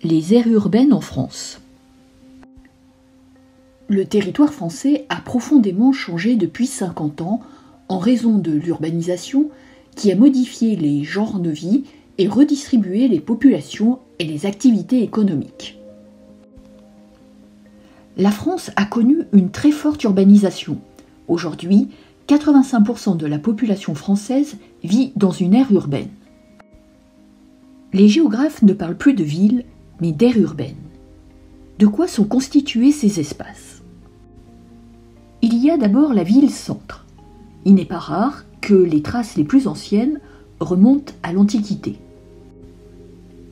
Les aires urbaines en France. Le territoire français a profondément changé depuis 50 ans en raison de l'urbanisation qui a modifié les genres de vie et redistribué les populations et les activités économiques. La France a connu une très forte urbanisation. Aujourd'hui, 85% de la population française vit dans une aire urbaine. Les géographes ne parlent plus de villes, mais d'aires urbaines. De quoi sont constitués ces espaces ? Il y a d'abord la ville-centre. Il n'est pas rare que les traces les plus anciennes remontent à l'Antiquité.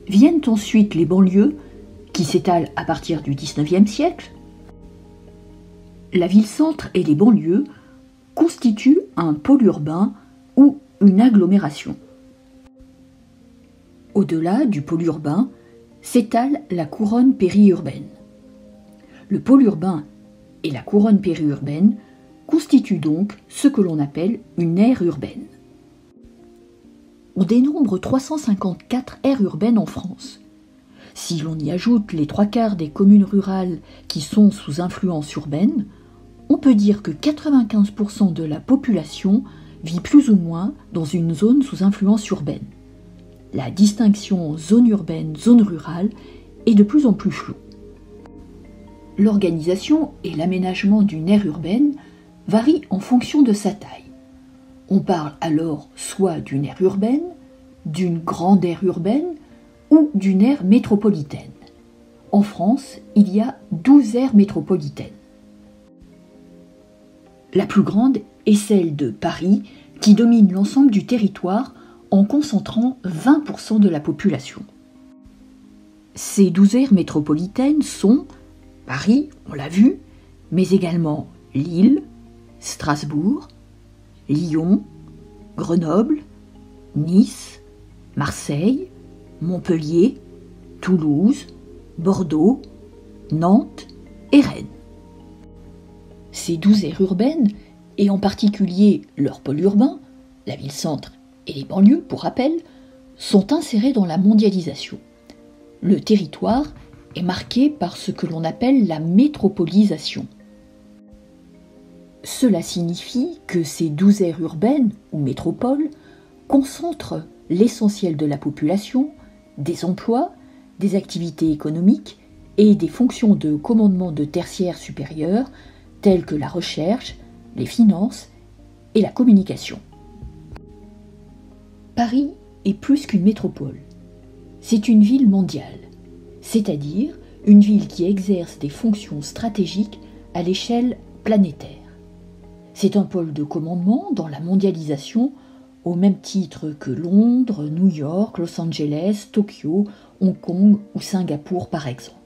Viennent ensuite les banlieues, qui s'étalent à partir du XIXe siècle. La ville-centre et les banlieues constituent un pôle urbain ou une agglomération. Au-delà du pôle urbain, s'étale la couronne périurbaine. Le pôle urbain et la couronne périurbaine constituent donc ce que l'on appelle une aire urbaine. On dénombre 354 aires urbaines en France. Si l'on y ajoute les 3/4 des communes rurales qui sont sous influence urbaine, on peut dire que 95% de la population vit plus ou moins dans une zone sous influence urbaine. La distinction zone urbaine, zone rurale est de plus en plus floue. L'organisation et l'aménagement d'une aire urbaine varient en fonction de sa taille. On parle alors soit d'une aire urbaine, d'une grande aire urbaine ou d'une aire métropolitaine. En France, il y a 12 aires métropolitaines. La plus grande est celle de Paris, qui domine l'ensemble du territoire en concentrant 20% de la population. Ces 12 aires métropolitaines sont Paris, on l'a vu, mais également Lille, Strasbourg, Lyon, Grenoble, Nice, Marseille, Montpellier, Toulouse, Bordeaux, Nantes et Rennes. Ces 12 aires urbaines, et en particulier leur pôle urbain, la ville-centre et les banlieues, pour rappel, sont insérées dans la mondialisation. Le territoire est marqué par ce que l'on appelle la métropolisation. Cela signifie que ces 12 aires urbaines, ou métropoles, concentrent l'essentiel de la population, des emplois, des activités économiques et des fonctions de commandement de tertiaire supérieur, telles que la recherche, les finances et la communication. Paris est plus qu'une métropole. C'est une ville mondiale, c'est-à-dire une ville qui exerce des fonctions stratégiques à l'échelle planétaire. C'est un pôle de commandement dans la mondialisation au même titre que Londres, New York, Los Angeles, Tokyo, Hong Kong ou Singapour par exemple.